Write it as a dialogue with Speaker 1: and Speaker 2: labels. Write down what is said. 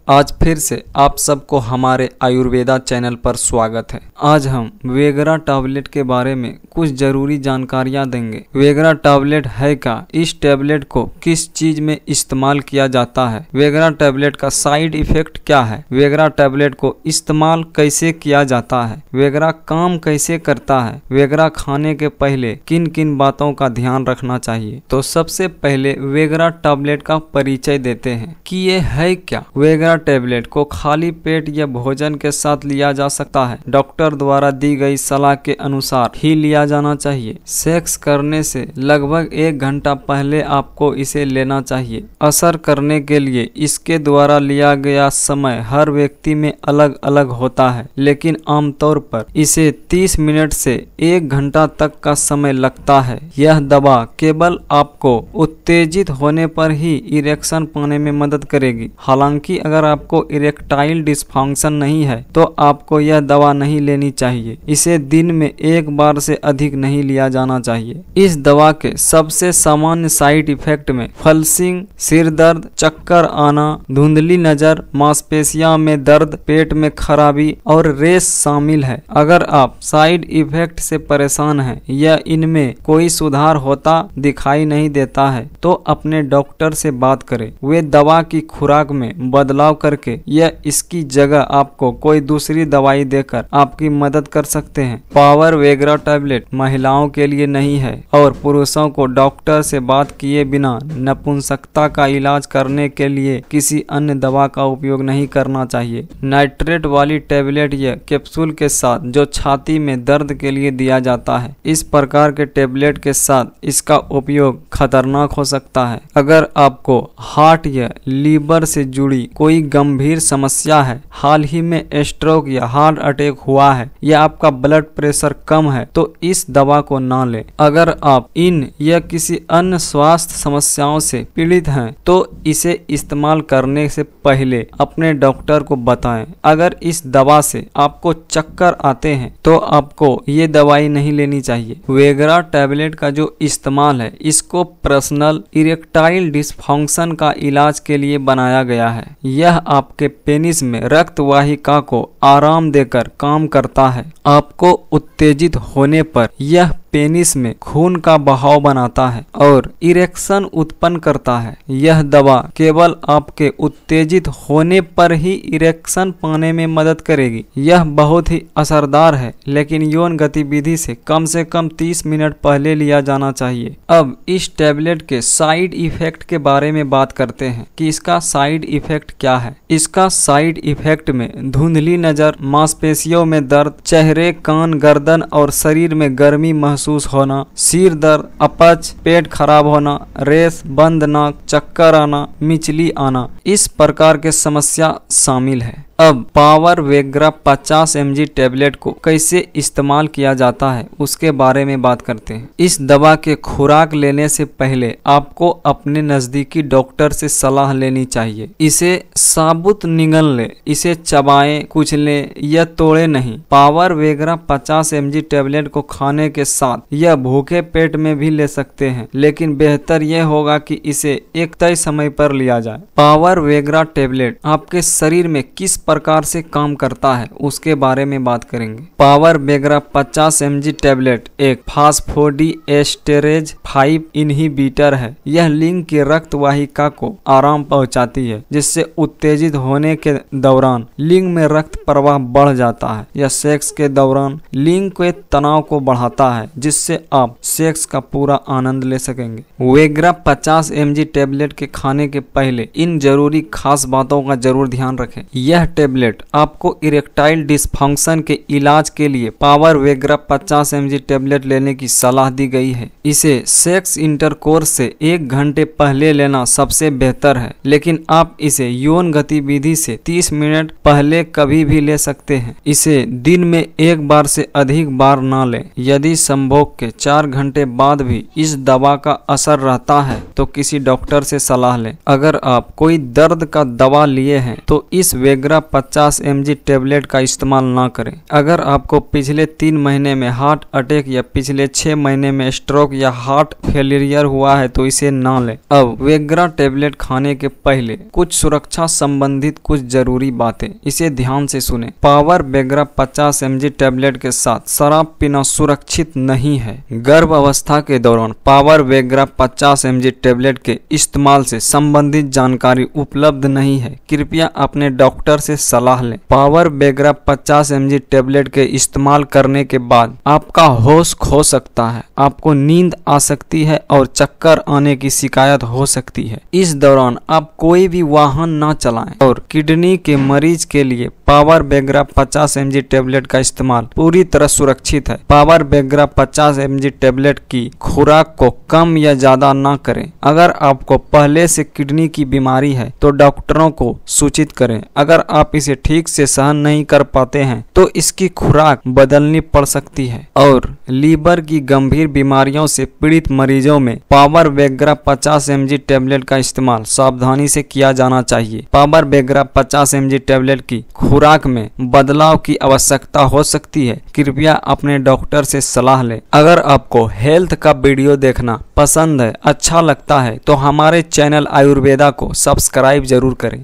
Speaker 1: आज फिर से आप सबको हमारे आयुर्वेदा चैनल पर स्वागत है। आज हम वेगरा टैबलेट के बारे में कुछ जरूरी जानकारियां देंगे। वेगरा टैबलेट है क्या, इस टैबलेट को किस चीज में इस्तेमाल किया जाता है, वेगरा टैबलेट का साइड इफेक्ट क्या है, वेगरा टैबलेट को इस्तेमाल कैसे किया जाता है, वेगरा काम कैसे करता है, वेगरा खाने के पहले किन किन बातों का ध्यान रखना चाहिए। तो सबसे पहले वेगरा टैबलेट का परिचय देते हैं कि ये है क्या। वेगरा टैबलेट को खाली पेट या भोजन के साथ लिया जा सकता है। डॉक्टर द्वारा दी गई सलाह के अनुसार ही लिया जाना चाहिए। सेक्स करने से लगभग 1 घंटा पहले आपको इसे लेना चाहिए। असर करने के लिए इसके द्वारा लिया गया समय हर व्यक्ति में अलग अलग होता है, लेकिन आमतौर पर इसे 30 मिनट से 1 घंटा तक का समय लगता है। यह दवा केवल आपको उत्तेजित होने पर ही इरेक्शन पाने में मदद करेगी। हालांकि अगर आपको इरेक्टाइल डिसफंक्शन नहीं है तो आपको यह दवा नहीं लेनी चाहिए। इसे दिन में 1 बार से अधिक नहीं लिया जाना चाहिए। इस दवा के सबसे सामान्य साइड इफेक्ट में फलसिंग, सिर दर्द, चक्कर आना, धुंधली नजर, मांसपेशियों में दर्द, पेट में खराबी और रेस शामिल है। अगर आप साइड इफेक्ट से परेशान हैं या इनमें कोई सुधार होता दिखाई नहीं देता है तो अपने डॉक्टर से बात करें। वे दवा की खुराक में बदलाव करके या इसकी जगह आपको कोई दूसरी दवाई देकर आपकी मदद कर सकते हैं। पावर वेगरा टैबलेट महिलाओं के लिए नहीं है और पुरुषों को डॉक्टर से बात किए बिना नपुंसकता का इलाज करने के लिए किसी अन्य दवा का उपयोग नहीं करना चाहिए। नाइट्रेट वाली टैबलेट या कैप्सूल के साथ जो छाती में दर्द के लिए दिया जाता है। इस प्रकार के टैबलेट के साथ इसका उपयोग खतरनाक हो सकता है। अगर आपको हार्ट या लीवर से जुड़ी कोई गंभीर समस्या है, हाल ही में स्ट्रोक या हार्ट अटैक हुआ है या आपका ब्लड प्रेशर कम है तो इस दवा को ना लें। अगर आप इन या किसी अन्य स्वास्थ्य समस्याओं से पीड़ित हैं तो इसे इस्तेमाल करने से पहले अपने डॉक्टर को बताएं। अगर इस दवा से आपको चक्कर आते हैं तो आपको ये दवाई नहीं लेनी चाहिए। वेगरा टैबलेट का जो इस्तेमाल है इसको पर्सनल इरेक्टाइल डिसफंक्शन का इलाज के लिए बनाया गया है। यह आपके पेनिस में रक्त वाहिका को आराम देकर काम करता है। आपको उत्तेजित होने पर यह पेनिस में खून का बहाव बनाता है और इरेक्शन उत्पन्न करता है। यह दवा केवल आपके उत्तेजित होने पर ही इरेक्शन पाने में मदद करेगी। यह बहुत ही असरदार है, लेकिन यौन गतिविधि से कम 30 मिनट पहले लिया जाना चाहिए। अब इस टैबलेट के साइड इफेक्ट के बारे में बात करते हैं कि इसका साइड इफेक्ट क्या है। इसका साइड इफेक्ट में धुंधली नजर, मांसपेशियों में दर्द, चेहरे, कान, गर्दन और शरीर में गर्मी महसूस होना, सिर दर्द, अपच, पेट खराब होना, रेस, बंद नाक, चक्कर आना, मिचली आना, इस प्रकार के समस्या शामिल है। अब पावर वेगरा 50 mg टैबलेट को कैसे इस्तेमाल किया जाता है उसके बारे में बात करते हैं। इस दवा के खुराक लेने से पहले आपको अपने नजदीकी डॉक्टर से सलाह लेनी चाहिए। इसे साबुत निगल ले, इसे चबाएं, कुचलें या तोड़े नहीं। पावर वेगरा 50 mg टैबलेट को खाने के साथ या भूखे पेट में भी ले सकते हैं, लेकिन बेहतर यह होगा कि इसे एक तय समय पर लिया जाए। पावर वेगरा टैबलेट आपके शरीर में किस प्रकार से काम करता है उसके बारे में बात करेंगे। पावर वेगरा 50 mg टैबलेट एक फास्फोडीएस्टरेज 5 इनहिबिटर है। यह लिंग की रक्त वाहिका को आराम पहुंचाती है, जिससे उत्तेजित होने के दौरान लिंग में रक्त प्रवाह बढ़ जाता है। यह सेक्स के दौरान लिंग के तनाव को बढ़ाता है, जिससे आप सेक्स का पूरा आनंद ले सकेंगे। वेगरा 50 mg टैबलेट के खाने के पहले इन जरूरी खास बातों का जरूर ध्यान रखें। यह टैबलेट आपको इरेक्टाइल डिसफंक्शन के इलाज के लिए पावर वेगरा 50 mg टैबलेट लेने की सलाह दी गई है। इसे सेक्स इंटरकोर्स से 1 घंटे पहले लेना सबसे बेहतर है, लेकिन आप इसे यौन गतिविधि से 30 मिनट पहले कभी भी ले सकते हैं। इसे दिन में 1 बार से अधिक बार ना लें। यदि संभोग के 4 घंटे बाद भी इस दवा का असर रहता है तो किसी डॉक्टर से सलाह लें। अगर आप कोई दर्द का दवा लिए हैं तो इस वेगरा 50 mg टेबलेट का इस्तेमाल ना करें। अगर आपको पिछले 3 महीने में हार्ट अटैक या पिछले 6 महीने में स्ट्रोक या हार्ट फेलियर हुआ है तो इसे ना लें। अब वेग्रा टेबलेट खाने के पहले कुछ सुरक्षा संबंधित कुछ जरूरी बातें, इसे ध्यान से सुने। पावर वेग्रा 50 mg टेबलेट के साथ शराब पीना सुरक्षित नहीं है। गर्भ अवस्था के दौरान पावर वेग्रा 50 mg टेबलेट के इस्तेमाल से संबंधित जानकारी उपलब्ध नहीं है, कृपया अपने डॉक्टर से सलाह लें। पावर वेग्रा 50 mg टेबलेट के इस्तेमाल करने के बाद आपका होश खो सकता है, आपको नींद आ सकती है और चक्कर आने की शिकायत हो सकती है। इस दौरान आप कोई भी वाहन ना चलाएं और किडनी के मरीज के लिए पावर वेग्रा 50 mg टेबलेट का इस्तेमाल पूरी तरह सुरक्षित है। पावर वेग्रा 50 mg टेबलेट की खुराक को कम या ज्यादा ना करें। अगर आपको पहले से किडनी की बीमारी है तो डॉक्टरों को सूचित करें। अगर आप इसे ठीक से सहन नहीं कर पाते हैं तो इसकी खुराक बदलनी पड़ सकती है। और लीवर की गंभीर बीमारियों से पीड़ित मरीजों में पावर वेग्रा 50 mg टेबलेट का इस्तेमाल सावधानी से किया जाना चाहिए। पावर वेग्रा 50 mg टेबलेट की खुराक में बदलाव की आवश्यकता हो सकती है, कृपया अपने डॉक्टर से सलाह लें। अगर आपको हेल्थ का वीडियो देखना पसंद है, अच्छा लगता है तो हमारे चैनल आयुर्वेदा को सब्सक्राइब जरूर करें।